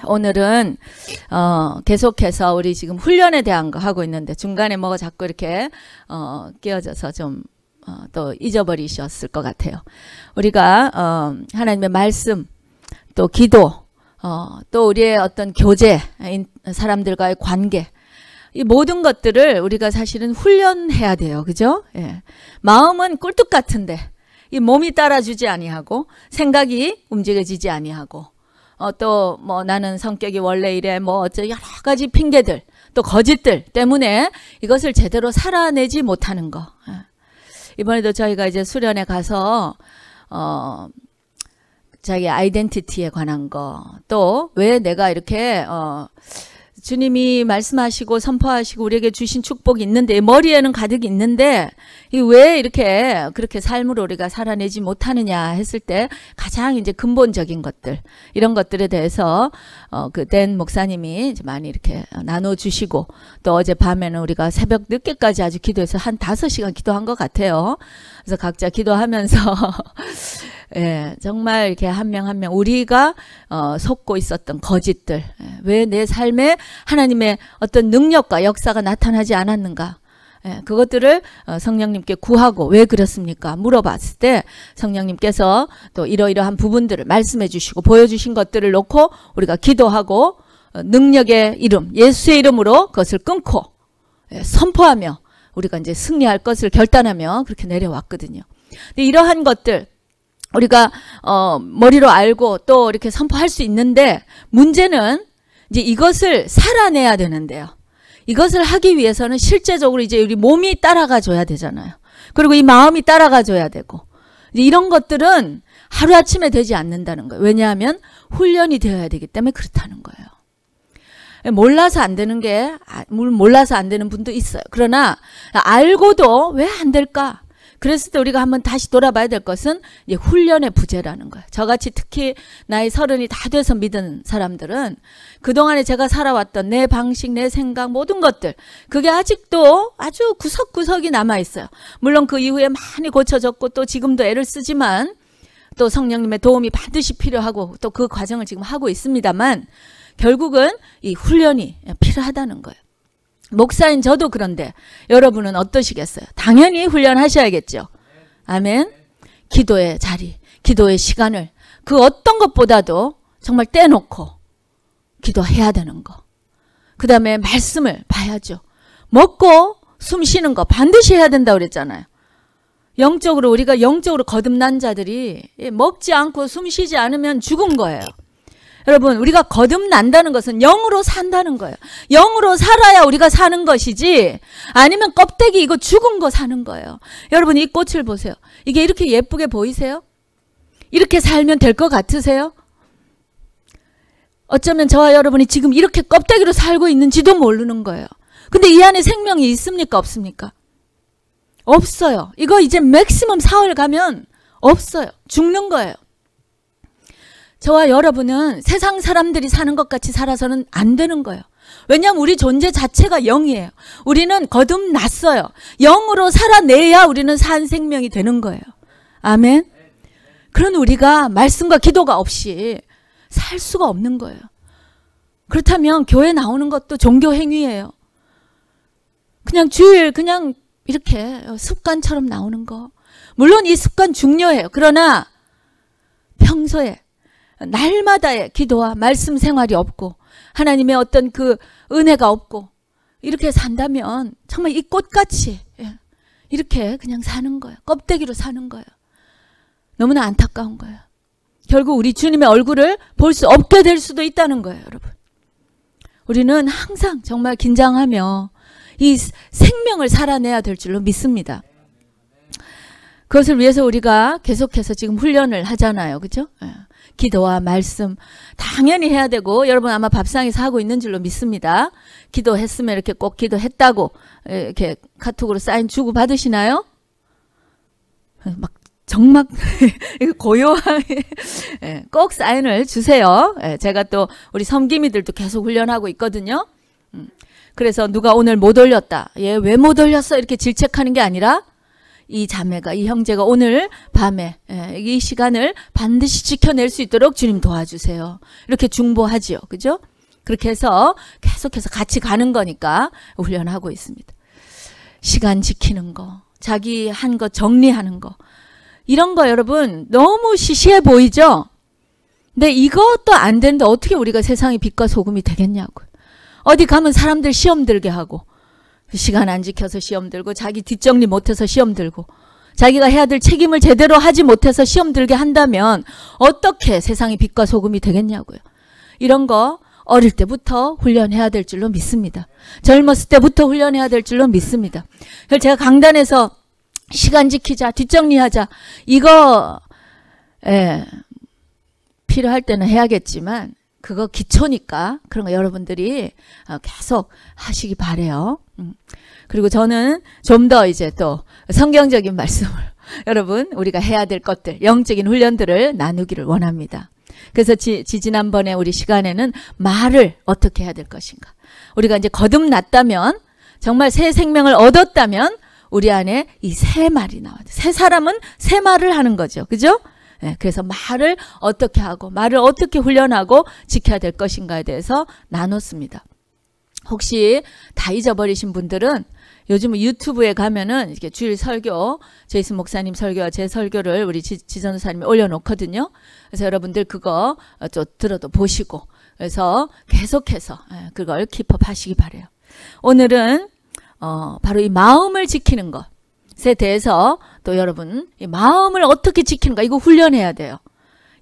오늘은 계속해서 우리 지금 훈련에 대한 거 하고 있는데 중간에 뭐가 자꾸 이렇게 끼어져서 좀 또 잊어버리셨을 것 같아요. 우리가 하나님의 말씀, 또 기도, 또 우리의 어떤 교제, 사람들과의 관계, 이 모든 것들을 우리가 사실은 훈련해야 돼요. 그죠? 예. 마음은 꿀뚝 같은데 이 몸이 따라주지 아니하고 생각이 움직여지지 아니하고 또 뭐 나는 성격이 원래 이래 뭐 어째 여러 가지 핑계들 또 거짓들 때문에 이것을 제대로 살아내지 못하는 거. 이번에도 저희가 이제 수련회 가서 자기 아이덴티티에 관한 거, 또 왜 내가 이렇게 주님이 말씀하시고 선포하시고 우리에게 주신 축복이 있는데 머리에는 가득 있는데 왜 이렇게 그렇게 삶으로 우리가 살아내지 못하느냐 했을 때 가장 이제 근본적인 것들, 이런 것들에 대해서 그 댄 목사님이 이제 많이 이렇게 나눠주시고, 또 어젯밤에는 우리가 새벽 늦게까지 아주 기도해서 한 5시간 기도한 것 같아요. 그래서 각자 기도하면서 예, 정말 이렇게 한 명 한 명 우리가 속고 있었던 거짓들, 왜 내 삶에 하나님의 어떤 능력과 역사가 나타나지 않았는가, 예, 그것들을 성령님께 구하고 왜 그렇습니까? 물어봤을 때 성령님께서 또 이러이러한 부분들을 말씀해 주시고 보여주신 것들을 놓고 우리가 기도하고 능력의 이름, 예수의 이름으로 그것을 끊고 선포하며 우리가 이제 승리할 것을 결단하며 그렇게 내려왔거든요. 근데 이러한 것들 우리가 머리로 알고 또 이렇게 선포할 수 있는데, 문제는 이제 이것을 살아내야 되는데요. 이것을 하기 위해서는 실제적으로 이제 우리 몸이 따라가 줘야 되잖아요. 그리고 이 마음이 따라가 줘야 되고, 이제 이런 것들은 하루아침에 되지 않는다는 거예요. 왜냐하면 훈련이 되어야 되기 때문에 그렇다는 거예요. 몰라서 안 되는 게, 물론 몰라서 안 되는 분도 있어요. 그러나 알고도 왜 안 될까? 그랬을 때 우리가 한번 다시 돌아봐야 될 것은 이제 훈련의 부재라는 거예요. 저같이 특히 나이 30이 다 돼서 믿은 사람들은 그동안에 제가 살아왔던 내 방식, 내 생각, 모든 것들, 그게 아직도 아주 구석구석이 남아있어요. 물론 그 이후에 많이 고쳐졌고 또 지금도 애를 쓰지만 또 성령님의 도움이 반드시 필요하고 또 그 과정을 지금 하고 있습니다만, 결국은 이 훈련이 필요하다는 거예요. 목사인 저도 그런데 여러분은 어떠시겠어요? 당연히 훈련하셔야겠죠. 아멘. 기도의 자리, 기도의 시간을 그 어떤 것보다도 정말 떼놓고 기도해야 되는 거. 그 다음에 말씀을 봐야죠. 먹고 숨 쉬는 거 반드시 해야 된다고 그랬잖아요. 영적으로 우리가 영적으로 거듭난 자들이 먹지 않고 숨 쉬지 않으면 죽은 거예요. 여러분, 우리가 거듭난다는 것은 영으로 산다는 거예요. 영으로 살아야 우리가 사는 것이지, 아니면 껍데기 이거 죽은 거 사는 거예요. 여러분, 이 꽃을 보세요. 이게 이렇게 예쁘게 보이세요? 이렇게 살면 될 것 같으세요? 어쩌면 저와 여러분이 지금 이렇게 껍데기로 살고 있는지도 모르는 거예요. 근데 이 안에 생명이 있습니까? 없습니까? 없어요. 이거 이제 맥시멈 사흘 가면 없어요. 죽는 거예요. 저와 여러분은 세상 사람들이 사는 것 같이 살아서는 안 되는 거예요. 왜냐하면 우리 존재 자체가 영이에요. 우리는 거듭났어요. 영으로 살아내야 우리는 산 생명이 되는 거예요. 아멘. 그런 우리가 말씀과 기도가 없이 살 수가 없는 거예요. 그렇다면 교회 나오는 것도 종교 행위예요. 그냥 주일 그냥 이렇게 습관처럼 나오는 거. 물론 이 습관 중요해요. 그러나 평소에 날마다의 기도와 말씀 생활이 없고 하나님의 어떤 그 은혜가 없고 이렇게 산다면 정말 이 꽃같이 이렇게 그냥 사는 거예요. 껍데기로 사는 거예요. 너무나 안타까운 거예요. 결국 우리 주님의 얼굴을 볼 수 없게 될 수도 있다는 거예요, 여러분. 우리는 항상 정말 긴장하며 이 생명을 살아내야 될 줄로 믿습니다. 그것을 위해서 우리가 계속해서 지금 훈련을 하잖아요. 그죠? 기도와 말씀 당연히 해야 되고, 여러분 아마 밥상에서 하고 있는 줄로 믿습니다. 기도했으면 이렇게 꼭 기도했다고 이렇게 카톡으로 사인 주고 받으시나요? 막 정말 고요하게 꼭 사인을 주세요. 제가 또 우리 섬김이들도 계속 훈련하고 있거든요. 그래서 누가 오늘 못 올렸다, 얘 왜 못 올렸어? 이렇게 질책하는 게 아니라 이 자매가, 이 형제가 오늘 밤에 이 시간을 반드시 지켜낼 수 있도록 주님 도와주세요. 이렇게 중보하지요. 그죠? 그렇게 해서 계속해서 같이 가는 거니까 훈련하고 있습니다. 시간 지키는 거, 자기 한 거 정리하는 거, 이런 거 여러분 너무 시시해 보이죠? 근데 이것도 안 되는데 어떻게 우리가 세상의 빛과 소금이 되겠냐고요. 어디 가면 사람들 시험 들게 하고, 시간 안 지켜서 시험 들고, 자기 뒷정리 못해서 시험 들고, 자기가 해야 될 책임을 제대로 하지 못해서 시험 들게 한다면 어떻게 세상의 빛과 소금이 되겠냐고요. 이런 거 어릴 때부터 훈련해야 될 줄로 믿습니다. 젊었을 때부터 훈련해야 될 줄로 믿습니다. 그래서 제가 강단에서 시간 지키자, 뒷정리하자, 이거 필요할 때는 해야겠지만 그거 기초니까 그런 거 여러분들이 계속 하시기 바래요. 그리고 저는 좀 더 이제 또 성경적인 말씀을 여러분 우리가 해야 될 것들, 영적인 훈련들을 나누기를 원합니다. 그래서 지난번에 우리 시간에는 말을 어떻게 해야 될 것인가. 우리가 이제 거듭났다면, 정말 새 생명을 얻었다면 우리 안에 이 새 말이 나와요. 새 사람은 새 말을 하는 거죠. 그죠? 그래서 말을 어떻게 하고 말을 어떻게 훈련하고 지켜야 될 것인가에 대해서 나눴습니다. 혹시 다 잊어버리신 분들은 요즘 유튜브에 가면은 이렇게 주일 설교, 제이슨 목사님 설교와 제 설교를 우리 지전사님이 올려놓거든요. 그래서 여러분들 그거 또 들어도 보시고, 그래서 계속해서 그걸 킵업 하시기 바래요. 오늘은 바로 이 마음을 지키는 것에 대해서 또 여러분 이 마음을 어떻게 지키는가, 이거 훈련해야 돼요.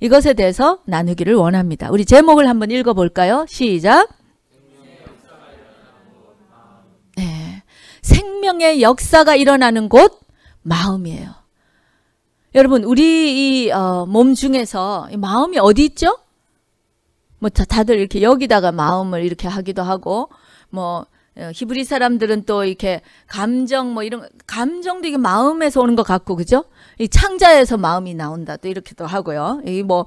이것에 대해서 나누기를 원합니다. 우리 제목을 한번 읽어볼까요? 시작. 네. 생명의 역사가 일어나는 곳 마음이에요. 여러분 우리 이 몸 중에서 이 마음이 어디 있죠? 뭐 다들 이렇게 여기다가 마음을 이렇게 하기도 하고, 뭐 히브리 사람들은 또 이렇게 감정 뭐 이런 감정도 이게 마음에서 오는 것 같고, 그죠? 이 창자에서 마음이 나온다 또 이렇게도 하고요. 이 뭐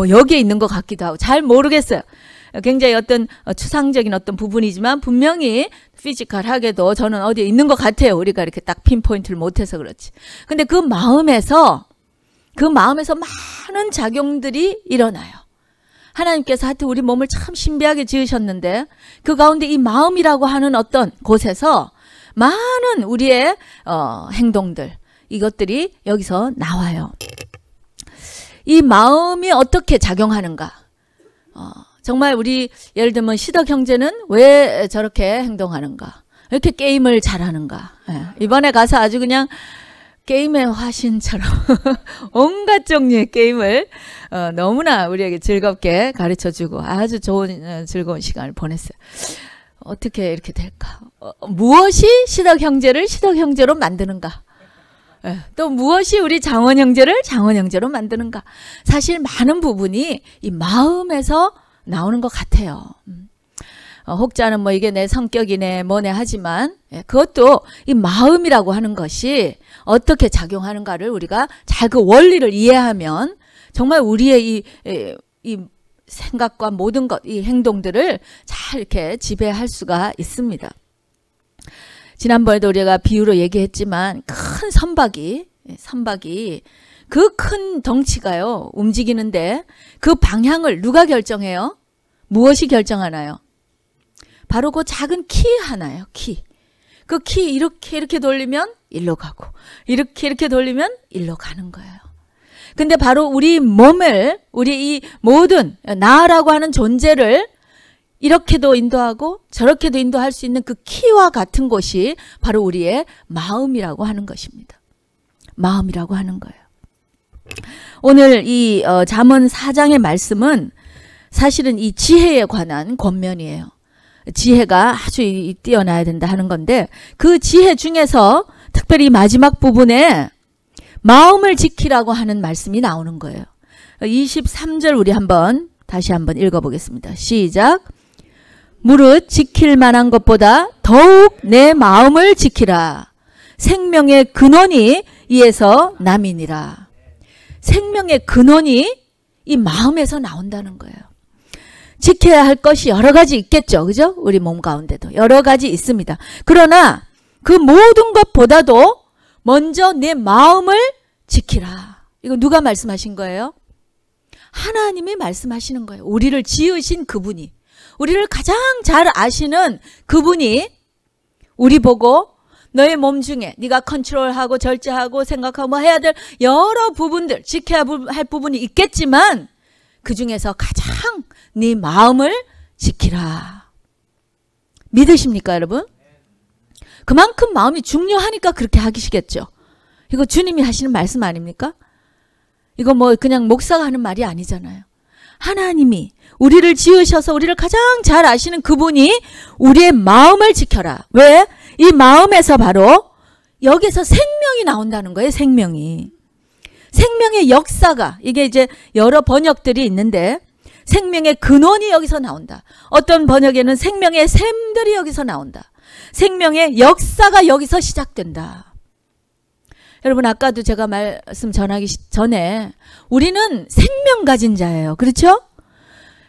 여기에 있는 것 같기도 하고 잘 모르겠어요. 굉장히 어떤 추상적인 어떤 부분이지만 분명히 피지컬하게도 저는 어디에 있는 것 같아요. 우리가 이렇게 딱 핀포인트를 못해서 그렇지. 근데 그 마음에서 많은 작용들이 일어나요. 하나님께서 하여튼 우리 몸을 참 신비하게 지으셨는데 그 가운데 이 마음이라고 하는 어떤 곳에서 많은 우리의 행동들, 이것들이 여기서 나와요. 이 마음이 어떻게 작용하는가. 정말 우리 예를 들면 시덕 형제는 왜 저렇게 행동하는가, 이렇게 게임을 잘하는가. 이번에 가서 아주 그냥 게임의 화신처럼 온갖 종류의 게임을 너무나 우리에게 즐겁게 가르쳐주고 아주 좋은 즐거운 시간을 보냈어요. 어떻게 이렇게 될까? 무엇이 시덕 형제를 시덕 형제로 만드는가? 또 무엇이 우리 장원 형제를 장원 형제로 만드는가? 사실 많은 부분이 이 마음에서 나오는 것 같아요. 혹자는 뭐 이게 내 성격이네 뭐네 하지만 그것도 이 마음이라고 하는 것이 어떻게 작용하는가를 우리가 잘 그 원리를 이해하면 정말 우리의 이 생각과 모든 것, 이 행동들을 잘 이렇게 지배할 수가 있습니다. 지난번에도 우리가 비유로 얘기했지만 큰 선박이 그 큰 덩치가요 움직이는데 그 방향을 누가 결정해요? 무엇이 결정하나요? 바로 그 작은 키 하나예요. 키. 그 키 이렇게 돌리면 일로 가고 이렇게 돌리면 일로 가는 거예요. 근데 바로 우리 몸을, 우리 이 모든 나라고 하는 존재를 이렇게도 인도하고 저렇게도 인도할 수 있는 그 키와 같은 곳이 바로 우리의 마음이라고 하는 것입니다. 마음이라고 하는 거예요. 오늘 이 잠언 4장의 말씀은 사실은 이 지혜에 관한 권면이에요. 지혜가 아주 뛰어나야 된다 하는 건데 그 지혜 중에서 특별히 마지막 부분에 마음을 지키라고 하는 말씀이 나오는 거예요. 23절 우리 다시 한번 읽어보겠습니다. 시작. 무릇 지킬 만한 것보다 더욱 내 마음을 지키라. 생명의 근원이 이에서 남이니라. 생명의 근원이 이 마음에서 나온다는 거예요. 지켜야 할 것이 여러 가지 있겠죠. 그죠? 우리 몸 가운데도 여러 가지 있습니다. 그러나 그 모든 것보다도 먼저 내 마음을 지키라. 이거 누가 말씀하신 거예요? 하나님이 말씀하시는 거예요. 우리를 지으신 그분이, 우리를 가장 잘 아시는 그분이 우리 보고 너의 몸 중에 네가 컨트롤하고 절제하고 생각하고 뭐 해야 될 여러 부분들, 지켜야 할 부분이 있겠지만 그 중에서 가장 네 마음을 지키라. 믿으십니까, 여러분? 그만큼 마음이 중요하니까 그렇게 하시겠죠. 이거 주님이 하시는 말씀 아닙니까? 이거 뭐 그냥 목사가 하는 말이 아니잖아요. 하나님이 우리를 지으셔서 우리를 가장 잘 아시는 그분이 우리의 마음을 지켜라. 왜? 이 마음에서 바로 여기서 생명이 나온다는 거예요. 생명이. 생명의 역사가, 이게 이제 여러 번역들이 있는데 생명의 근원이 여기서 나온다. 어떤 번역에는 생명의 샘들이 여기서 나온다. 생명의 역사가 여기서 시작된다. 여러분, 아까도 제가 말씀 전하기 전에 우리는 생명 가진 자예요. 그렇죠?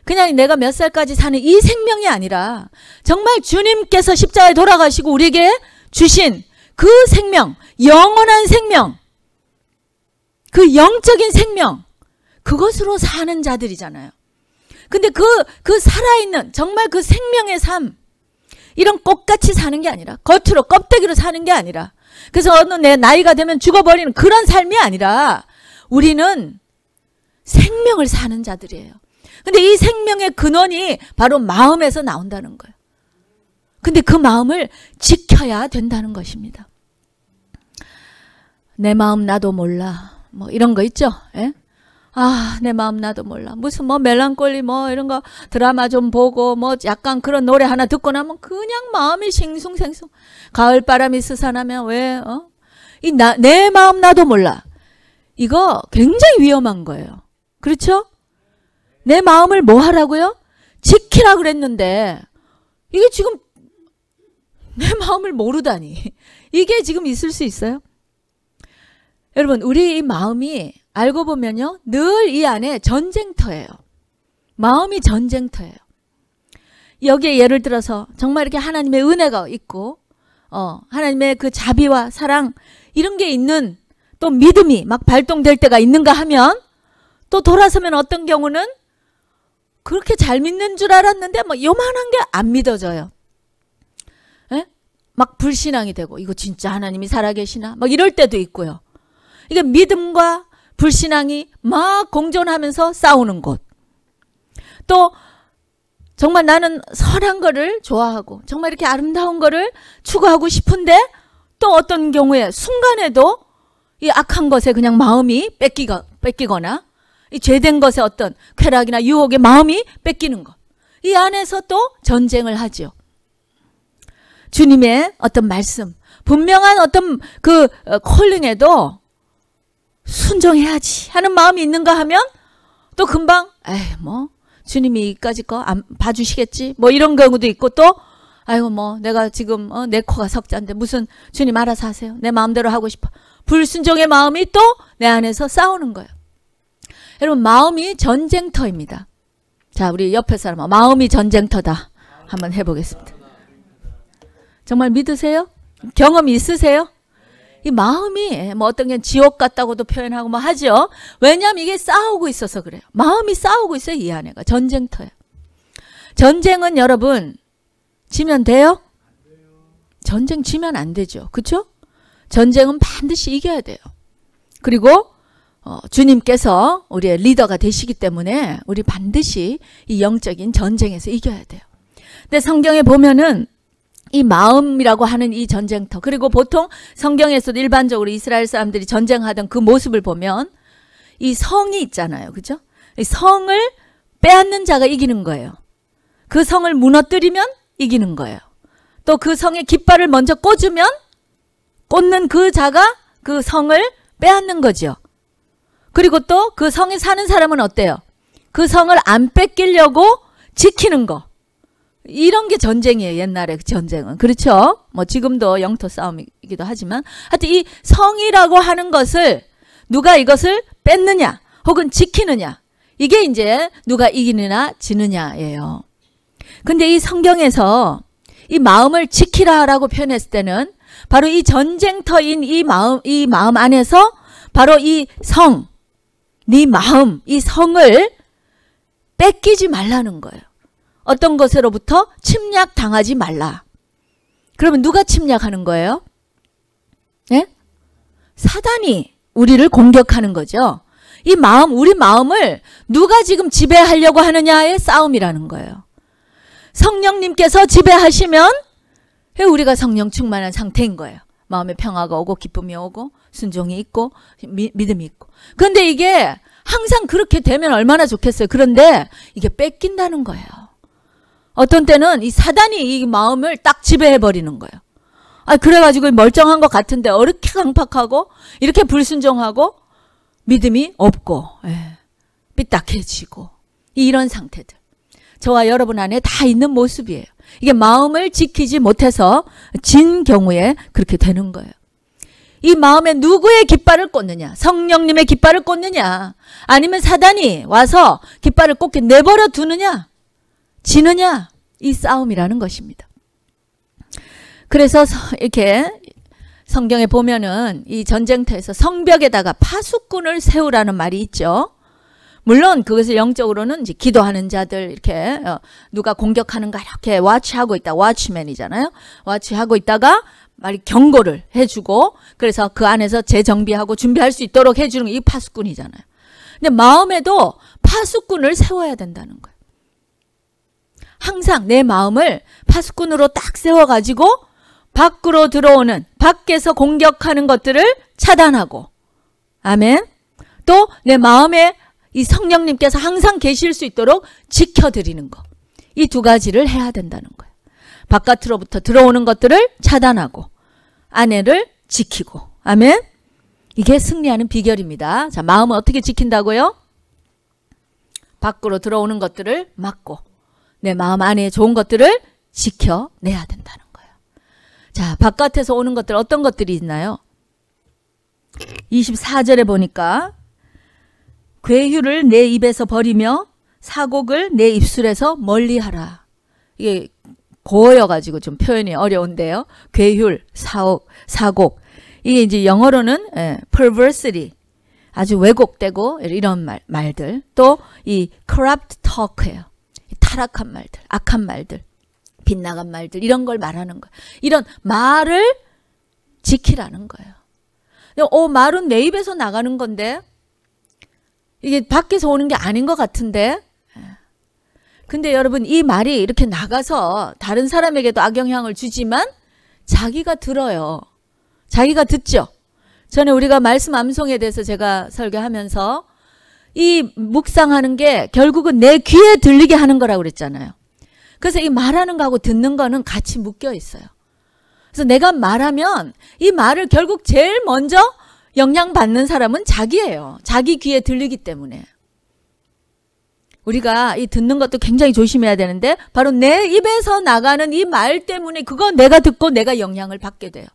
그냥 내가 몇 살까지 사는 이 생명이 아니라 정말 주님께서 십자가에 돌아가시고 우리에게 주신 그 생명, 영원한 생명, 그 영적인 생명, 그것으로 사는 자들이잖아요. 근데 그 살아있는 정말 그 생명의 삶, 이런 꽃같이 사는 게 아니라, 겉으로 껍데기로 사는 게 아니라, 그래서 어느 내 나이가 되면 죽어버리는 그런 삶이 아니라 우리는 생명을 사는 자들이에요. 근데 이 생명의 근원이 바로 마음에서 나온다는 거예요. 근데 그 마음을 지켜야 된다는 것입니다. 내 마음 나도 몰라. 뭐 이런 거 있죠? 예? 아, 내 마음 나도 몰라. 무슨 뭐 멜랑콜리 뭐 이런 거 드라마 좀 보고 뭐 약간 그런 노래 하나 듣고 나면 그냥 마음이 싱숭생숭. 가을바람이 스산하면 왜 내 마음 나도 몰라. 이거 굉장히 위험한 거예요. 그렇죠? 내 마음을 뭐 하라고요? 지키라 그랬는데 이게 지금 내 마음을 모르다니. 이게 지금 있을 수 있어요? 여러분, 우리 이 마음이 알고 보면요, 늘 이 안에 전쟁터예요. 마음이 전쟁터예요. 여기에 예를 들어서 정말 이렇게 하나님의 은혜가 있고 하나님의 그 자비와 사랑 이런 게 있는, 또 믿음이 막 발동될 때가 있는가 하면 또 돌아서면 어떤 경우는 그렇게 잘 믿는 줄 알았는데 뭐 요만한 게 안 믿어져요. 에? 막 불신앙이 되고 이거 진짜 하나님이 살아계시나? 막 이럴 때도 있고요. 이게 믿음과 불신앙이 막 공존하면서 싸우는 곳. 또 정말 나는 선한 거를 좋아하고 정말 이렇게 아름다운 거를 추구하고 싶은데 또 어떤 경우에 순간에도 이 악한 것에 그냥 마음이 뺏기거나 이 죄된 것에 어떤 쾌락이나 유혹의 마음이 뺏기는 것. 이 안에서 또 전쟁을 하죠. 주님의 어떤 말씀, 분명한 어떤 그 콜링에도 순종해야지 하는 마음이 있는가 하면 또 금방 뭐 주님이 이까짓 거 안 봐주시겠지 뭐 이런 경우도 있고, 또 아이고 뭐 내가 지금 내 코가 석자인데 무슨 주님 알아서 하세요. 내 마음대로 하고 싶어. 불순종의 마음이 또 내 안에서 싸우는 거예요. 여러분, 마음이 전쟁터입니다. 자, 우리 옆에 사람 마음이 전쟁터다 한번 해보겠습니다. 정말 믿으세요? 경험이 있으세요? 이 마음이 뭐 어떤 게 지옥 같다고도 표현하고 뭐 하죠. 왜냐하면 이게 싸우고 있어서 그래요. 마음이 싸우고 있어요. 이 안에가 전쟁터예요. 전쟁은 여러분 지면 돼요? 전쟁 지면 안 되죠. 그렇죠? 전쟁은 반드시 이겨야 돼요. 그리고 주님께서 우리의 리더가 되시기 때문에 우리 반드시 이 영적인 전쟁에서 이겨야 돼요. 근데 성경에 보면은 이 마음이라고 하는 이 전쟁터, 그리고 보통 성경에서도 일반적으로 이스라엘 사람들이 전쟁하던 그 모습을 보면 이 성이 있잖아요. 그죠? 이 성을 빼앗는 자가 이기는 거예요. 그 성을 무너뜨리면 이기는 거예요. 또 그 성에 깃발을 먼저 꽂으면 꽂는 그 자가 그 성을 빼앗는 거죠. 그리고 또 그 성에 사는 사람은 어때요? 그 성을 안 뺏기려고 지키는 거. 이런 게 전쟁이에요. 옛날에 전쟁은. 그렇죠? 뭐 지금도 영토 싸움이기도 하지만 하여튼 이 성이라고 하는 것을 누가 이것을 뺏느냐 혹은 지키느냐, 이게 이제 누가 이기느냐 지느냐예요. 근데 이 성경에서 이 마음을 지키라라고 표현했을 때는 바로 이 전쟁터인 이 마음 안에서 바로 이 성, 네 마음, 이 성을 뺏기지 말라는 거예요. 어떤 것으로부터 침략당하지 말라. 그러면 누가 침략하는 거예요? 예? 사단이 우리를 공격하는 거죠. 이 마음, 우리 마음을 누가 지금 지배하려고 하느냐의 싸움이라는 거예요. 성령님께서 지배하시면 우리가 성령 충만한 상태인 거예요. 마음에 평화가 오고 기쁨이 오고 순종이 있고 믿음이 있고. 그런데 이게 항상 그렇게 되면 얼마나 좋겠어요. 그런데 이게 뺏긴다는 거예요. 어떤 때는 이 사단이 이 마음을 딱 지배해버리는 거예요. 그래가지고 멀쩡한 것 같은데 이렇게 강팍하고 이렇게 불순종하고 믿음이 없고 삐딱해지고 이런 상태들. 저와 여러분 안에 다 있는 모습이에요. 이게 마음을 지키지 못해서 진 경우에 그렇게 되는 거예요. 이 마음에 누구의 깃발을 꽂느냐? 성령님의 깃발을 꽂느냐? 아니면 사단이 와서 깃발을 꽂게 내버려 두느냐? 지느냐? 이 싸움이라는 것입니다. 그래서 이렇게 성경에 보면은 이 전쟁터에서 성벽에다가 파수꾼을 세우라는 말이 있죠. 물론 그것을 영적으로는 이제 기도하는 자들 이렇게 누가 공격하는가 이렇게 와치하고 있다. 와치맨이잖아요. 와치하고 있다가 말이 경고를 해주고 그래서 그 안에서 재정비하고 준비할 수 있도록 해주는 게 이 파수꾼이잖아요. 근데 마음에도 파수꾼을 세워야 된다는 거예요. 항상 내 마음을 파수꾼으로 딱 세워가지고 밖으로 들어오는 밖에서 공격하는 것들을 차단하고 아멘. 또 내 마음에 이 성령님께서 항상 계실 수 있도록 지켜드리는 것. 이 두 가지를 해야 된다는 거예요. 바깥으로부터 들어오는 것들을 차단하고 안에를 지키고 아멘. 이게 승리하는 비결입니다. 자, 마음은 어떻게 지킨다고요? 밖으로 들어오는 것들을 막고 내 마음 안에 좋은 것들을 지켜내야 된다는 거예요. 자, 바깥에서 오는 것들 어떤 것들이 있나요? 24절에 보니까 괴휴를 내 입에서 버리며 사곡을 내 입술에서 멀리하라. 이게 고어여가지고 좀 표현이 어려운데요. 괴휴, 사곡. 이게 이제 영어로는 perversely, 아주 왜곡되고 이런 말들. 또 이 corrupt talk예요. 타락한 말들, 악한 말들, 빗나간 말들 이런 걸 말하는 거예요. 이런 말을 지키라는 거예요. 말은 내 입에서 나가는 건데 이게 밖에서 오는 게 아닌 것 같은데 근데 여러분 이 말이 이렇게 나가서 다른 사람에게도 악영향을 주지만 자기가 들어요. 자기가 듣죠. 전에 우리가 말씀 암송에 대해서 제가 설교하면서 이 묵상하는 게 결국은 내 귀에 들리게 하는 거라고 그랬잖아요. 그래서 이 말하는 거하고 듣는 거는 같이 묶여 있어요. 그래서 내가 말하면 이 말을 결국 제일 먼저 영향받는 사람은 자기예요. 자기 귀에 들리기 때문에. 우리가 이 듣는 것도 굉장히 조심해야 되는데 바로 내 입에서 나가는 이 말 때문에 그거 내가 듣고 내가 영향을 받게 돼요.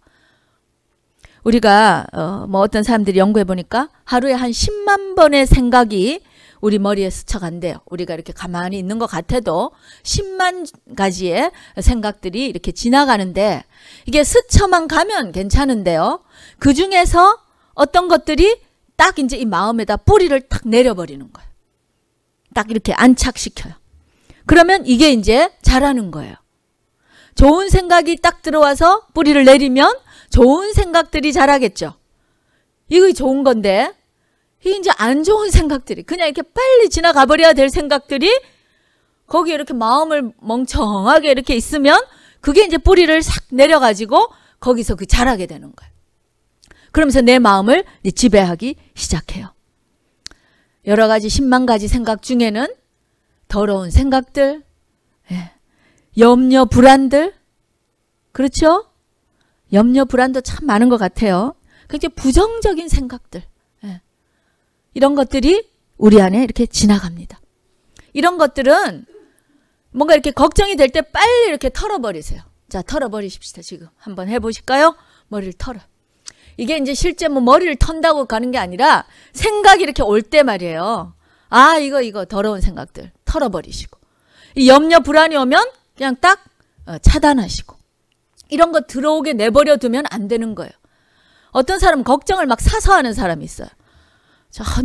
우리가 어떤 사람들이 연구해 보니까 하루에 한 10만 번의 생각이 우리 머리에 스쳐간대요. 우리가 이렇게 가만히 있는 것 같아도 10만 가지의 생각들이 이렇게 지나가는데 이게 스쳐만 가면 괜찮은데요. 그 중에서 어떤 것들이 딱 이제 이 마음에다 뿌리를 탁 내려버리는 거예요. 딱 이렇게 안착시켜요. 그러면 이게 이제 자라는 거예요. 좋은 생각이 딱 들어와서 뿌리를 내리면 좋은 생각들이 자라겠죠. 이거 좋은 건데 이게 이제 안 좋은 생각들이 그냥 이렇게 빨리 지나가 버려야 될 생각들이 거기에 이렇게 마음을 멍청하게 이렇게 있으면 그게 이제 뿌리를 싹 내려가지고 거기서 그 자라게 되는 거예요. 그러면서 내 마음을 지배하기 시작해요. 여러 가지 10만 가지 생각 중에는 더러운 생각들, 염려, 불안들, 그렇죠? 염려, 불안도 참 많은 것 같아요. 굉장히 부정적인 생각들, 이런 것들이 우리 안에 이렇게 지나갑니다. 이런 것들은 뭔가 이렇게 걱정이 될 때 빨리 이렇게 털어버리세요. 자, 털어버리십시다. 지금 한번 해보실까요? 머리를 털어. 이게 이제 실제 뭐 머리를 턴다고 가는 게 아니라 생각이 이렇게 올 때 말이에요. 아, 이거 더러운 생각들 털어버리시고. 이 염려, 불안이 오면 그냥 딱 차단하시고. 이런 거 들어오게 내버려 두면 안 되는 거예요. 어떤 사람은 걱정을 막 사서 하는 사람이 있어요.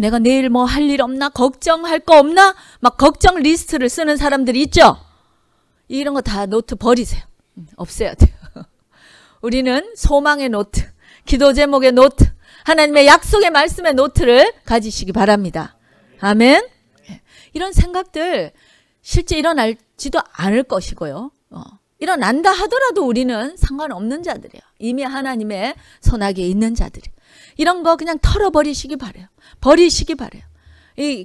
내가 내일 뭐 할 일 없나? 걱정할 거 없나? 막 걱정 리스트를 쓰는 사람들이 있죠? 이런 거 다 노트 버리세요. 없애야 돼요. 우리는 소망의 노트, 기도 제목의 노트, 하나님의 약속의 말씀의 노트를 가지시기 바랍니다. 아멘. 이런 생각들 실제 일어날지도 않을 것이고요. 일어난다 하더라도 우리는 상관없는 자들이에요. 이미 하나님의 손아귀에 있는 자들이. 이런 거 그냥 털어버리시기 바래요. 버리시기 바래요.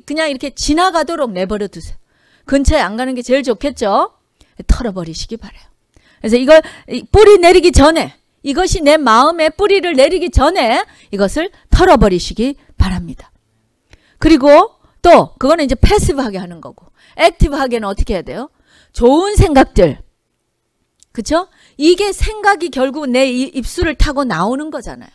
그냥 이렇게 지나가도록 내버려 두세요. 근처에 안 가는 게 제일 좋겠죠? 털어버리시기 바래요. 그래서 이걸 뿌리 내리기 전에, 이것이 내 마음에 뿌리를 내리기 전에 이것을 털어버리시기 바랍니다. 그리고 또 그거는 이제 패시브하게 하는 거고, 액티브하게는 어떻게 해야 돼요? 좋은 생각들, 그쵸? 이게 생각이 결국 내 입술을 타고 나오는 거잖아요.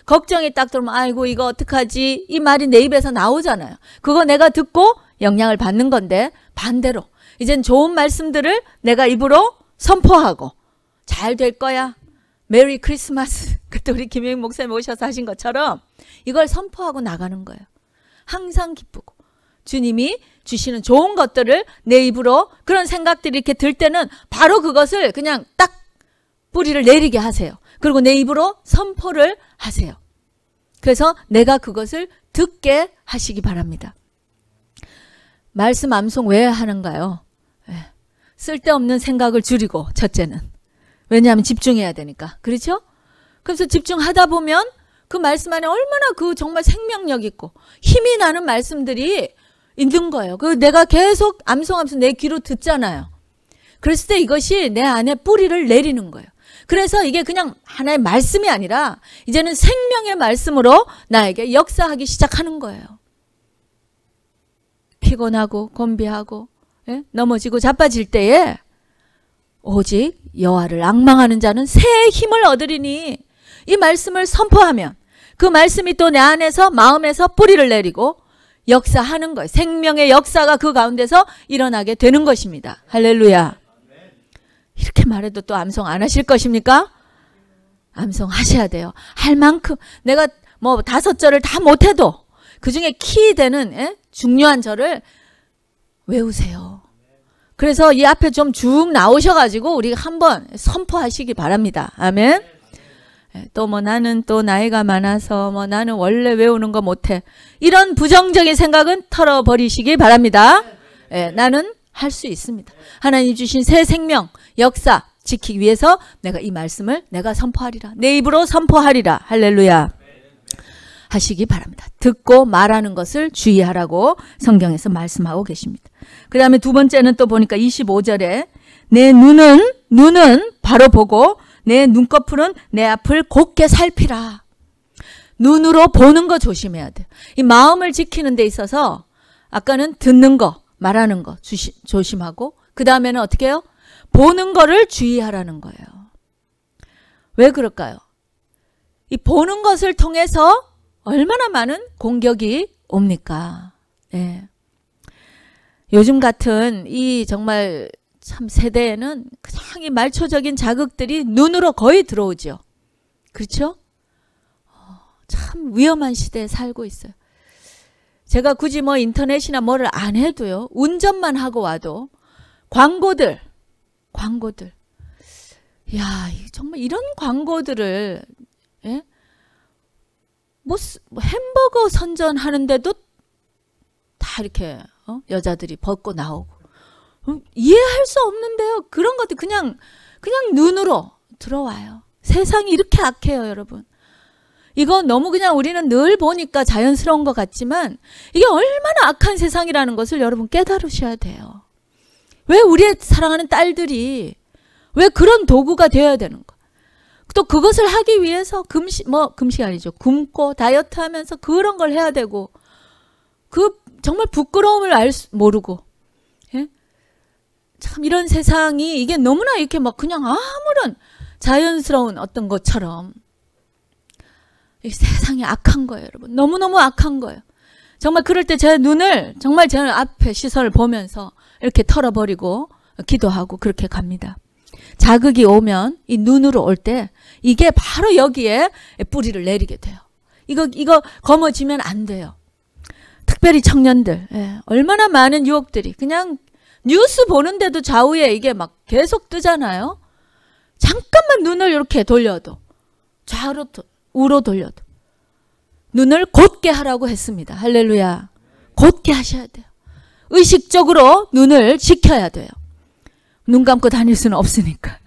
걱정이 딱 들면 아이고 이거 어떡하지? 이 말이 내 입에서 나오잖아요. 그거 내가 듣고 영향을 받는 건데, 반대로 이젠 좋은 말씀들을 내가 입으로 선포하고 잘 될 거야. 메리 크리스마스. 그때 우리 김영익 목사님 오셔서 하신 것처럼 이걸 선포하고 나가는 거예요. 항상 기쁘고 주님이 주시는 좋은 것들을 내 입으로, 그런 생각들이 이렇게 들 때는 바로 그것을 그냥 딱 뿌리를 내리게 하세요. 그리고 내 입으로 선포를 하세요. 그래서 내가 그것을 듣게 하시기 바랍니다. 말씀 암송 왜 하는가요? 쓸데없는 생각을 줄이고, 첫째는. 왜냐하면 집중해야 되니까. 그렇죠? 그래서 집중하다 보면 그 말씀 안에 얼마나 그 정말 생명력 있고 힘이 나는 말씀들이 있는 거예요. 그 내가 계속 암송하면서 내 귀로 듣잖아요. 그랬을 때 이것이 내 안에 뿌리를 내리는 거예요. 그래서 이게 그냥 하나의 말씀이 아니라 이제는 생명의 말씀으로 나에게 역사하기 시작하는 거예요. 피곤하고 곤비하고 넘어지고 자빠질 때에 오직 여호와를 앙망하는 자는 새 힘을 얻으리니, 이 말씀을 선포하면 그 말씀이 또 내 안에서 마음에서 뿌리를 내리고 역사하는 거예요. 생명의 역사가 그 가운데서 일어나게 되는 것입니다. 할렐루야. 이렇게 말해도 또 암송 안 하실 것입니까? 암송 하셔야 돼요. 할 만큼. 내가 뭐 5절을 다 못해도 그중에 키 되는 중요한 절을 외우세요. 그래서 이 앞에 좀 쭉 나오셔가지고 우리 한번 선포하시기 바랍니다. 아멘. 또 뭐 나는 또 나이가 많아서 뭐 나는 원래 외우는 거 못해. 이런 부정적인 생각은 털어버리시기 바랍니다. 나는 할 수 있습니다. 하나님 주신 새 생명, 역사 지키기 위해서 내가 이 말씀을 내가 선포하리라. 내 입으로 선포하리라. 할렐루야. 하시기 바랍니다. 듣고 말하는 것을 주의하라고 성경에서 말씀하고 계십니다. 그 다음에 두 번째는 또 보니까 25절에 내 눈은 바로 보고 내 눈꺼풀은 내 앞을 곧게 살피라. 눈으로 보는 거 조심해야 돼요. 이 마음을 지키는 데 있어서 아까는 듣는 거, 말하는 거 조심하고, 그 다음에는 어떻게 해요? 보는 거를 주의하라는 거예요. 왜 그럴까요? 이 보는 것을 통해서 얼마나 많은 공격이 옵니까? 네. 요즘 같은 이 정말 참 세대에는 그냥 이 말초적인 자극들이 눈으로 거의 들어오죠. 그렇죠? 참 위험한 시대에 살고 있어요. 제가 굳이 뭐 인터넷이나 뭐를 안 해도요, 운전만 하고 와도 광고들. 야, 정말 이런 광고들을, 뭐 햄버거 선전하는데도 다 이렇게 여자들이 벗고 나오고, 이해할 수 없는데요. 그런 것들 그냥 눈으로 들어와요. 세상이 이렇게 악해요, 여러분. 이거 너무 그냥 우리는 늘 보니까 자연스러운 것 같지만 이게 얼마나 악한 세상이라는 것을 여러분 깨달으셔야 돼요. 왜 우리의 사랑하는 딸들이 왜 그런 도구가 되어야 되는 거야? 또 그것을 하기 위해서 금식 아니죠. 굶고 다이어트 하면서 그런 걸 해야 되고, 그 정말 부끄러움을 모르고, 참 이런 세상이 이게 너무나 이렇게 막 그냥 아무런 자연스러운 어떤 것처럼 이 세상이 악한 거예요, 여러분. 너무너무 악한 거예요. 정말 그럴 때 제 눈을 정말 제 앞에 시선을 보면서 이렇게 털어버리고 기도하고 그렇게 갑니다. 자극이 오면 이 눈으로 올 때 이게 바로 여기에 뿌리를 내리게 돼요. 이거 거머쥐면 안 돼요. 특별히 청년들, 얼마나 많은 유혹들이 그냥 뉴스 보는데도 좌우에 이게 막 계속 뜨잖아요. 잠깐만 눈을 이렇게 돌려도 좌우로 우로 돌려도 눈을 곧게 하라고 했습니다. 할렐루야. 곧게 하셔야 돼요. 의식적으로 눈을 지켜야 돼요. 눈 감고 다닐 수는 없으니까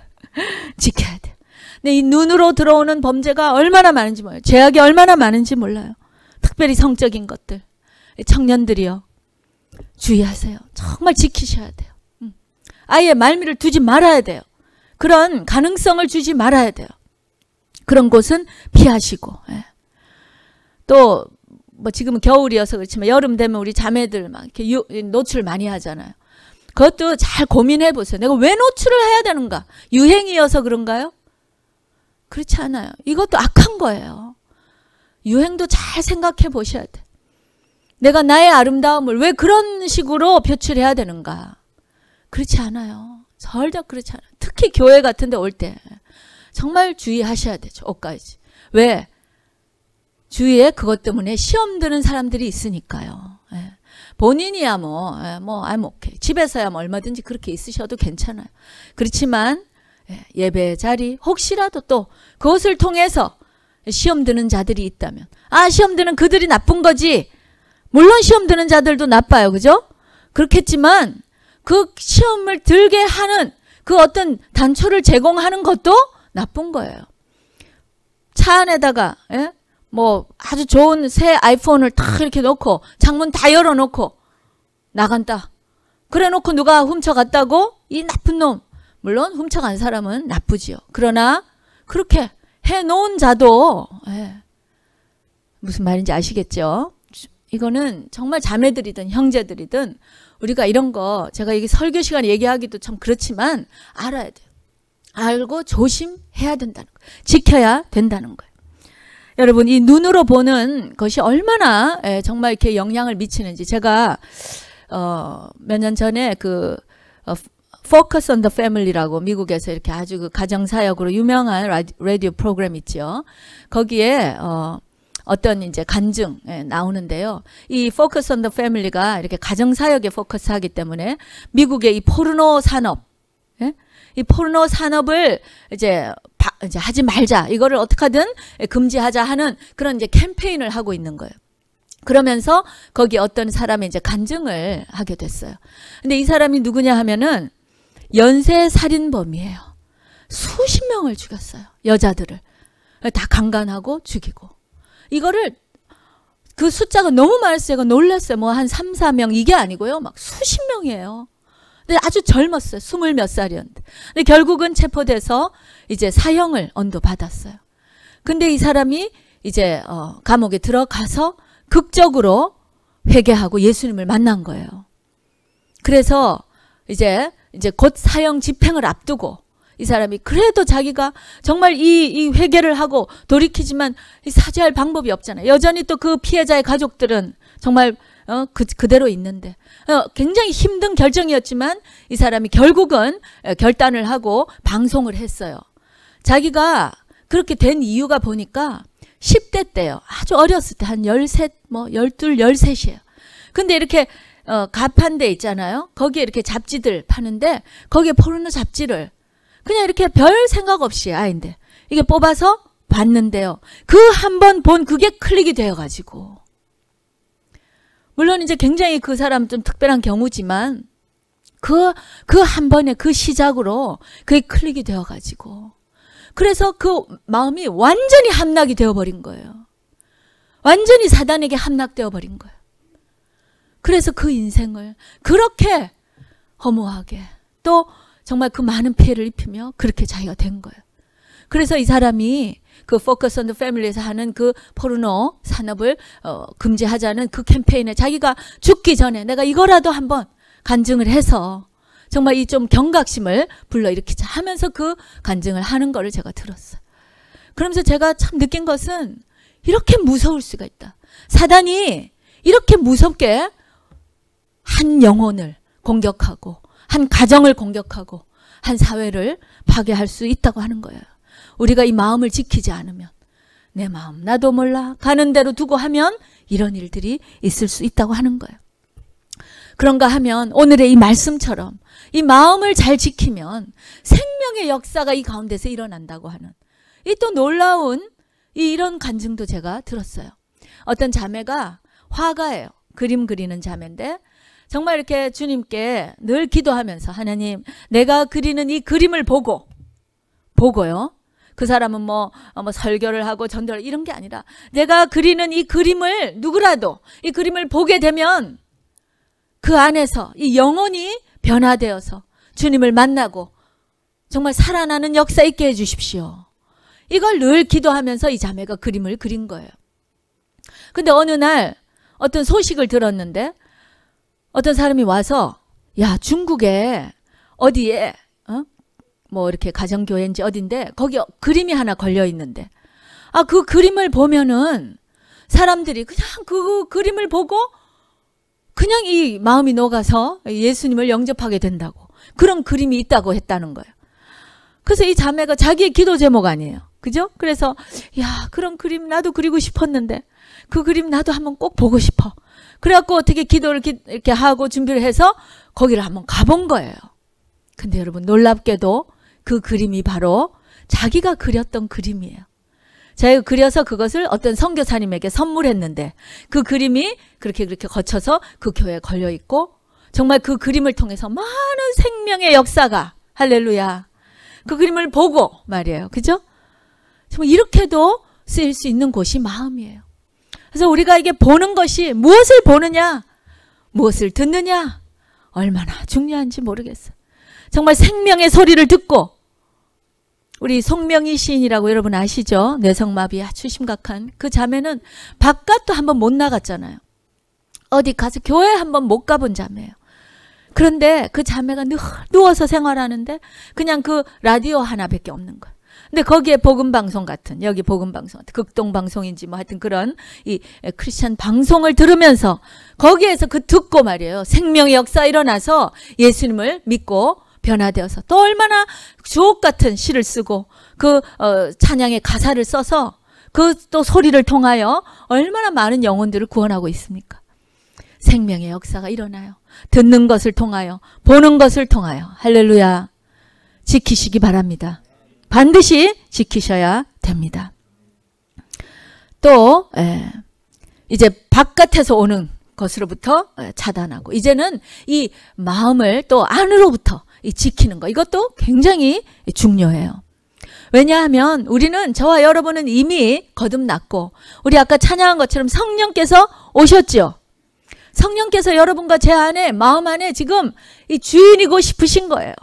지켜야 돼요. 근데 이 눈으로 들어오는 범죄가 얼마나 많은지 몰라요. 죄악이 얼마나 많은지 몰라요. 특별히 성적인 것들. 청년들이요. 주의하세요. 정말 지키셔야 돼요. 아예 말미를 두지 말아야 돼요. 그런 가능성을 주지 말아야 돼요. 그런 곳은 피하시고. 또 뭐 지금은 겨울이어서 그렇지만 여름 되면 우리 자매들 막 이렇게 노출 많이 하잖아요. 그것도 잘 고민해 보세요. 내가 왜 노출을 해야 되는가? 유행이어서 그런가요? 그렇지 않아요. 이것도 악한 거예요. 유행도 잘 생각해 보셔야 돼. 내가 나의 아름다움을 왜 그런 식으로 표출해야 되는가? 그렇지 않아요. 절대 그렇지 않아요. 특히 교회 같은 데 올 때 정말 주의하셔야 되죠. 옷까지. 왜? 주위에 그것 때문에 시험 드는 사람들이 있으니까요. 본인이야 오케이. 집에서야 얼마든지 그렇게 있으셔도 괜찮아요. 그렇지만 예배 자리 혹시라도 또 그것을 통해서 시험 드는 자들이 있다면 시험 드는 그들이 나쁜 거지. 물론 시험 드는 자들도 나빠요. 그죠? 그렇겠지만 그 시험을 들게 하는 그 어떤 단초를 제공하는 것도 나쁜 거예요. 차 안에다가 뭐 아주 좋은 새 아이폰을 딱 이렇게 놓고 창문 다 열어놓고 나간다. 그래 놓고 누가 훔쳐갔다고? 이 나쁜 놈. 물론 훔쳐간 사람은 나쁘지요. 그러나 그렇게 해놓은 자도 무슨 말인지 아시겠죠? 이거는 정말 자매들이든 형제들이든 우리가 이런 거 제가 이게 설교 시간에 얘기하기도 참 그렇지만 알아야 돼요. 알고 조심해야 된다는 거예요. 지켜야 된다는 거예요. 여러분 이 눈으로 보는 것이 얼마나 정말 이렇게 영향을 미치는지 제가 몇 년 전에 그 Focus on the Family라고 미국에서 이렇게 아주 그 가정사역으로 유명한 라디오 프로그램 있죠. 거기에 어떤 이제 간증 나오는데요. 이 Focus on the Family가 이렇게 가정사역에 포커스하기 때문에 미국의 이 포르노 산업, 이 포르노 산업을 이제 하지 말자. 이거를 어떻게든 금지하자 하는 그런 이제 캠페인을 하고 있는 거예요. 그러면서 거기 어떤 사람이 이제 간증을 하게 됐어요. 근데 이 사람이 누구냐 하면은 연쇄 살인범이에요. 수십 명을 죽였어요. 여자들을. 다 강간하고 죽이고. 이거를 그 숫자가 너무 많았어요. 제가 놀랐어요. 뭐 한 3, 4명 이게 아니고요. 막 수십 명이에요. 근데 아주 젊었어요. 20 몇 살이었는데. 근데 결국은 체포돼서 이제 사형을 언도받았어요. 근데 이 사람이 이제 감옥에 들어가서 극적으로 회개하고 예수님을 만난 거예요. 그래서 이제 곧 사형 집행을 앞두고 이 사람이 그래도 자기가 정말 이 회개를 하고 돌이키지만 사죄할 방법이 없잖아요. 여전히 또 그 피해자의 가족들은 정말 그대로 있는데 굉장히 힘든 결정이었지만 이 사람이 결국은 결단을 하고 방송을 했어요. 자기가 그렇게 된 이유가 보니까 10대 때요. 아주 어렸을 때 한 13, 12, 13이에요. 근데 이렇게 가판대 있잖아요. 거기에 이렇게 잡지들 파는데 거기에 포르노 잡지를 그냥 이렇게 별 생각 없이 아인데 이게 뽑아서 봤는데요. 그 한 번 본 그게 클릭이 되어가지고 물론 이제 굉장히 그 사람 좀 특별한 경우지만 그 한 번에 그 시작으로 그게 클릭이 되어가지고 그래서 그 마음이 완전히 함락이 되어버린 거예요. 완전히 사단에게 함락되어 버린 거예요. 그래서 그 인생을 그렇게 허무하게 또 정말 그 많은 피해를 입히며 그렇게 자기가 된 거예요. 그래서 이 사람이 그 Focus on the Family에서 하는 그 포르노 산업을 금지하자는 그 캠페인에 자기가 죽기 전에 내가 이거라도 한번 간증을 해서 정말 이 좀 경각심을 불러일으키자 하면서 그 간증을 하는 거를 제가 들었어요. 그러면서 제가 참 느낀 것은 이렇게 무서울 수가 있다. 사단이 이렇게 무섭게 한 영혼을 공격하고 한 가정을 공격하고 한 사회를 파괴할 수 있다고 하는 거예요. 우리가 이 마음을 지키지 않으면, 내 마음 나도 몰라 가는 대로 두고 하면 이런 일들이 있을 수 있다고 하는 거예요. 그런가 하면 오늘의 이 말씀처럼 이 마음을 잘 지키면 생명의 역사가 이 가운데서 일어난다고 하는 이 또 놀라운 이런 간증도 제가 들었어요. 어떤 자매가 화가예요. 그림 그리는 자매인데 정말 이렇게 주님께 늘 기도하면서 하나님, 내가 그리는 이 그림을 보고요. 그 사람은 뭐 설교를 하고 전도를 이런 게 아니라 내가 그리는 이 그림을 누구라도 이 그림을 보게 되면 그 안에서 이 영혼이 변화되어서 주님을 만나고 정말 살아나는 역사 있게 해주십시오. 이걸 늘 기도하면서 이 자매가 그림을 그린 거예요. 근데 어느 날 어떤 소식을 들었는데 어떤 사람이 와서 야, 중국에 어디에 뭐 이렇게 가정교회인지 어딘데 거기 그림이 하나 걸려 있는데 그 그림을 보면은 사람들이 그냥 그 그림을 보고 그냥 이 마음이 녹아서 예수님을 영접하게 된다고, 그런 그림이 있다고 했다는 거예요. 그래서 이 자매가 자기의 기도 제목 아니에요. 그죠? 그래서 야, 그런 그림 나도 그리고 싶었는데 그 그림 나도 한번 꼭 보고 싶어. 그래갖고 어떻게 기도를 이렇게 하고 준비를 해서 거기를 한번 가본 거예요. 근데 여러분, 놀랍게도 그 그림이 바로 자기가 그렸던 그림이에요. 자기가 그려서 그것을 어떤 선교사님에게 선물했는데 그 그림이 그렇게 거쳐서 그 교회에 걸려 있고 정말 그 그림을 통해서 많은 생명의 역사가, 할렐루야, 그 그림을 보고 말이에요. 그죠? 정말 이렇게도 쓰일 수 있는 곳이 마음이에요. 그래서 우리가 이게 보는 것이 무엇을 보느냐, 무엇을 듣느냐, 얼마나 중요한지 모르겠어요. 정말 생명의 소리를 듣고, 우리 송명희 시인이라고 여러분 아시죠? 뇌성마비 아주 심각한 그 자매는 바깥도 한번 못 나갔잖아요. 어디 가서 교회 한번 못 가본 자매예요. 그런데 그 자매가 누워서 생활하는데 그냥 그 라디오 하나밖에 없는 거예요. 근데 거기에 복음방송 같은, 여기 복음방송 같은, 극동방송인지 뭐 하여튼 그런 이 크리스찬 방송을 들으면서 거기에서 그 듣고 말이에요. 생명의 역사 일어나서 예수님을 믿고 변화되어서 또 얼마나 주옥 같은 시를 쓰고 그 찬양의 가사를 써서 그 또 소리를 통하여 얼마나 많은 영혼들을 구원하고 있습니까? 생명의 역사가 일어나요. 듣는 것을 통하여, 보는 것을 통하여. 할렐루야. 지키시기 바랍니다. 반드시 지키셔야 됩니다. 또 이제 바깥에서 오는 것으로부터 차단하고, 이제는 이 마음을 또 안으로부터 지키는 거, 이것도 굉장히 중요해요. 왜냐하면 우리는, 저와 여러분은 이미 거듭났고, 우리 아까 찬양한 것처럼 성령께서 오셨죠. 성령께서 여러분과 제 안에, 마음 안에 지금 이 주인이고 싶으신 거예요.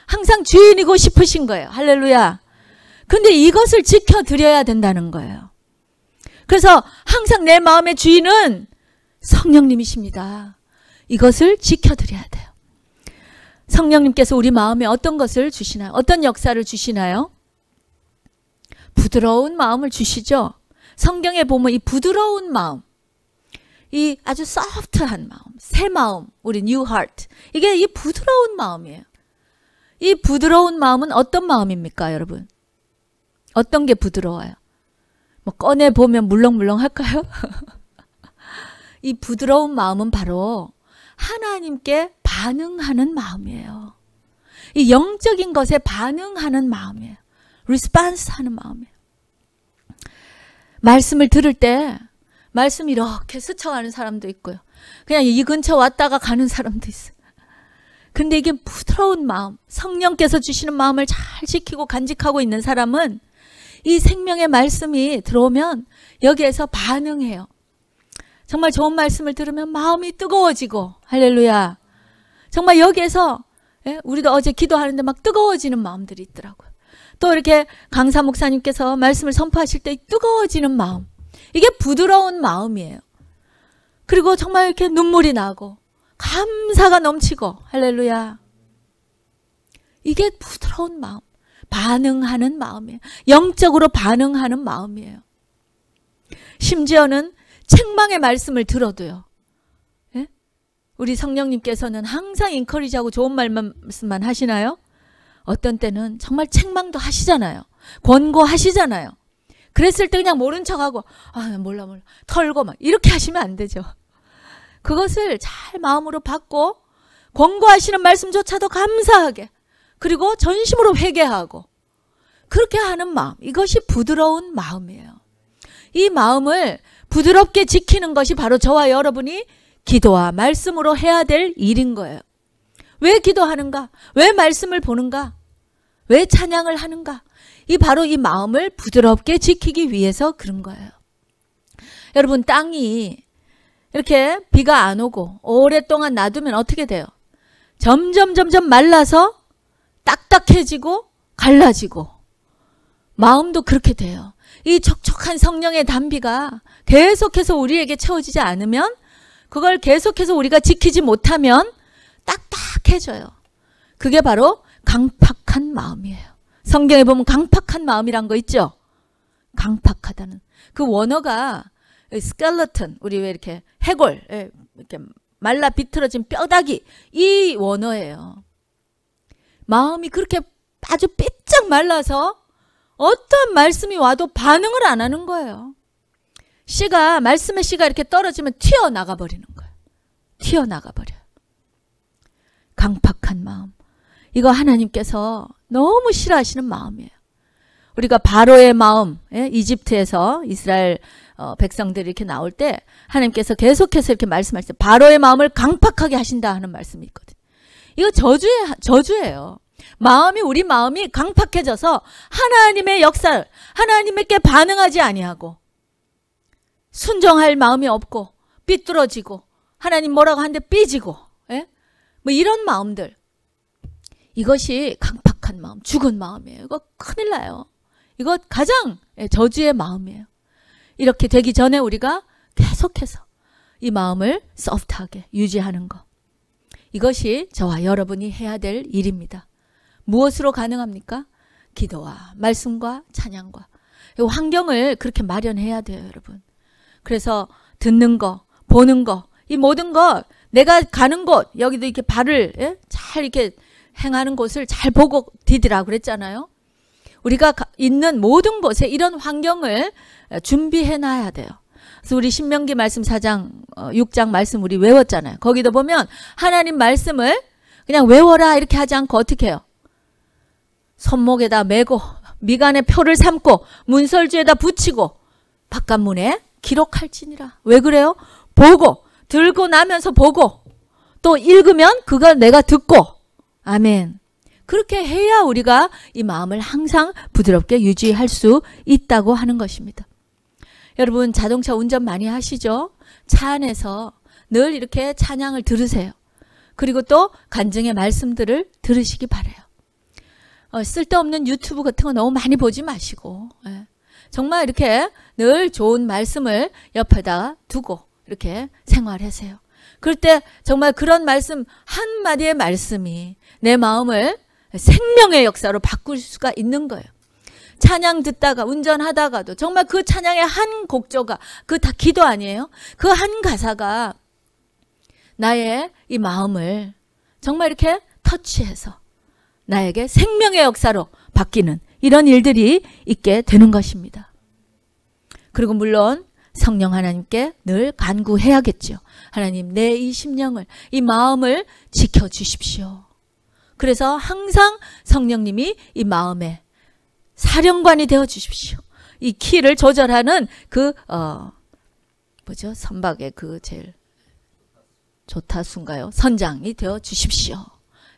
항상 주인이고 싶으신 거예요. 할렐루야. 근데 이것을 지켜드려야 된다는 거예요. 그래서 항상 내 마음의 주인은 성령님이십니다. 이것을 지켜드려야 돼요. 성령님께서 우리 마음에 어떤 것을 주시나요? 어떤 역사를 주시나요? 부드러운 마음을 주시죠. 성경에 보면 이 부드러운 마음, 이 아주 소프트한 마음, 새 마음, 우리 new heart, 이게 이 부드러운 마음이에요. 이 부드러운 마음은 어떤 마음입니까, 여러분? 어떤 게 부드러워요? 뭐 꺼내보면 물렁물렁 할까요? 이 부드러운 마음은 바로 하나님께 반응하는 마음이에요. 이 영적인 것에 반응하는 마음이에요. 리스폰스 하는 마음이에요. 말씀을 들을 때 말씀 이렇게 스쳐가는 사람도 있고요. 그냥 이 근처 왔다가 가는 사람도 있어요. 근데 이게 부드러운 마음, 성령께서 주시는 마음을 잘 지키고 간직하고 있는 사람은 이 생명의 말씀이 들어오면 여기에서 반응해요. 정말 좋은 말씀을 들으면 마음이 뜨거워지고, 할렐루야. 정말 여기에서, 우리도 어제 기도하는데 막 뜨거워지는 마음들이 있더라고요. 또 이렇게 강사 목사님께서 말씀을 선포하실 때 뜨거워지는 마음, 이게 부드러운 마음이에요. 그리고 정말 이렇게 눈물이 나고 감사가 넘치고, 할렐루야. 이게 부드러운 마음, 반응하는 마음이에요. 영적으로 반응하는 마음이에요. 심지어는 책망의 말씀을 들어도요, 우리 성령님께서는 항상 인커리지하고 좋은 말씀만 하시나요? 어떤 때는 정말 책망도 하시잖아요. 권고하시잖아요. 그랬을 때 그냥 모른 척하고 몰라 털고 막 이렇게 하시면 안 되죠. 그것을 잘 마음으로 받고 권고하시는 말씀조차도 감사하게 그리고 전심으로 회개하고 그렇게 하는 마음, 이것이 부드러운 마음이에요. 이 마음을 부드럽게 지키는 것이 바로 저와 여러분이 기도와 말씀으로 해야 될 일인 거예요. 왜 기도하는가? 왜 말씀을 보는가? 왜 찬양을 하는가? 바로 이 마음을 부드럽게 지키기 위해서 그런 거예요. 여러분, 땅이 이렇게 비가 안 오고 오랫동안 놔두면 어떻게 돼요? 점점 말라서 딱딱해지고 갈라지고 마음도 그렇게 돼요. 이 촉촉한 성령의 단비가 계속해서 우리에게 채워지지 않으면 그걸 계속해서 우리가 지키지 못하면 딱딱해져요. 그게 바로 강팍한 마음이에요. 성경에 보면 강팍한 마음이란 거 있죠? 강팍하다는. 그 원어가 스켈레톤, 우리 왜 이렇게 해골, 이렇게 말라 비틀어진 뼈다귀, 이 원어예요. 마음이 그렇게 아주 삐쩍 말라서 어떤 말씀이 와도 반응을 안 하는 거예요. 말씀의 씨가 이렇게 떨어지면 튀어나가 버리는 거예요. 튀어나가 버려요. 강팍한 마음. 이거 하나님께서 너무 싫어하시는 마음이에요. 우리가 바로의 마음, 이집트에서 이스라엘 백성들이 이렇게 나올 때 하나님께서 계속해서 이렇게 말씀하실 때 바로의 마음을 강팍하게 하신다 하는 말씀이 있거든요. 이거 저주예요. 우리 마음이 강팍해져서 하나님의 역사를 하나님께 반응하지 아니하고 순종할 마음이 없고 삐뚤어지고 하나님 뭐라고 하는데 삐지고 뭐 이런 마음들, 이것이 강팍한 마음, 죽은 마음이에요. 이거 큰일 나요. 이거 가장 저주의 마음이에요. 이렇게 되기 전에 우리가 계속해서 이 마음을 소프트하게 유지하는 것, 이것이 저와 여러분이 해야 될 일입니다. 무엇으로 가능합니까? 기도와 말씀과 찬양과. 환경을 그렇게 마련해야 돼요, 여러분. 그래서 듣는 거, 보는 거, 이 모든 것, 내가 가는 곳, 여기도 이렇게 발을 잘 이렇게 행하는 곳을 잘 보고 디디라 그랬잖아요. 우리가 있는 모든 곳에 이런 환경을 준비해 놔야 돼요. 그래서 우리 신명기 말씀 4장, 6장 말씀 우리 외웠잖아요. 거기도 보면 하나님 말씀을 그냥 외워라 이렇게 하지 않고 어떻게 해요? 손목에다 메고 미간에 표를 삼고 문설주에다 붙이고 바깥문에 기록할지니라. 왜 그래요? 보고 들고 나면서 보고 또 읽으면 그걸 내가 듣고. 아멘. 그렇게 해야 우리가 이 마음을 항상 부드럽게 유지할 수 있다고 하는 것입니다. 여러분, 자동차 운전 많이 하시죠? 차 안에서 늘 이렇게 찬양을 들으세요. 그리고 또 간증의 말씀들을 들으시기 바라요. 쓸데없는 유튜브 같은 거 너무 많이 보지 마시고 정말 이렇게 늘 좋은 말씀을 옆에다 두고 이렇게 생활하세요. 그럴 때 정말 그런 말씀 한마디의 말씀이 내 마음을 생명의 역사로 바꿀 수가 있는 거예요. 찬양 듣다가 운전하다가도 정말 그 찬양의 한 곡조가 그 다 기도 아니에요? 그 한 가사가 나의 이 마음을 정말 이렇게 터치해서 나에게 생명의 역사로 바뀌는 이런 일들이 있게 되는 것입니다. 그리고 물론 성령 하나님께 늘 간구해야겠죠. 하나님, 내 이 심령을, 이 마음을 지켜주십시오. 그래서 항상 성령님이 이 마음에 사령관이 되어 주십시오. 이 키를 조절하는 선박의 제일 조타수인가요? 선장이 되어 주십시오.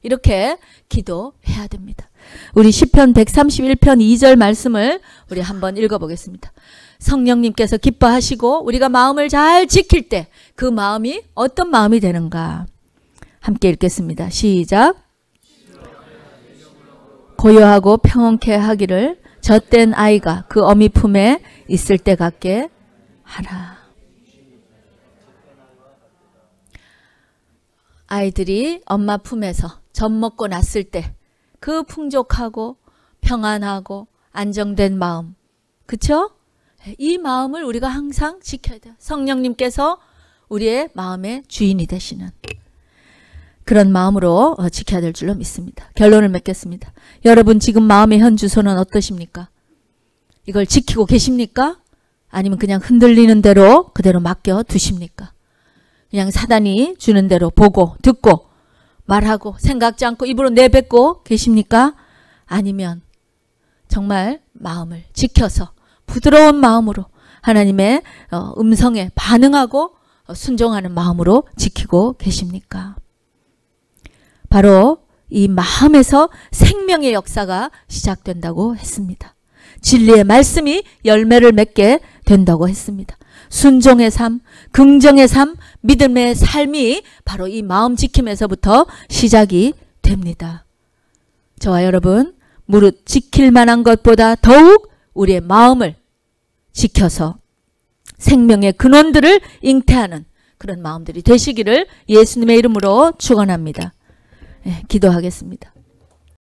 이렇게 기도해야 됩니다. 우리 시편 131편 2절 말씀을 우리 한번 읽어보겠습니다. 성령님께서 기뻐하시고 우리가 마음을 잘 지킬 때 그 마음이 어떤 마음이 되는가? 함께 읽겠습니다. 시작. 고요하고 평온케 하기를 젖된 아이가 그 어미 품에 있을 때 같게 하라. 아이들이 엄마 품에서 젖 먹고 났을 때 그 풍족하고 평안하고 안정된 마음, 그쵸? 이 마음을 우리가 항상 지켜야 돼요. 성령님께서 우리의 마음의 주인이 되시는. 그런 마음으로 지켜야 될 줄로 믿습니다. 결론을 맺겠습니다. 여러분 지금 마음의 현 주소는 어떠십니까? 이걸 지키고 계십니까? 아니면 그냥 흔들리는 대로 그대로 맡겨 두십니까? 그냥 사단이 주는 대로 보고 듣고 말하고 생각지 않고 입으로 내뱉고 계십니까? 아니면 정말 마음을 지켜서 부드러운 마음으로 하나님의 음성에 반응하고 순종하는 마음으로 지키고 계십니까? 바로 이 마음에서 생명의 역사가 시작된다고 했습니다. 진리의 말씀이 열매를 맺게 된다고 했습니다. 순종의 삶, 긍정의 삶, 믿음의 삶이 바로 이 마음 지킴에서부터 시작이 됩니다. 저와 여러분 무릇 지킬 만한 것보다 더욱 우리의 마음을 지켜서 생명의 근원들을 잉태하는 그런 마음들이 되시기를 예수님의 이름으로 축원합니다. 기도하겠습니다.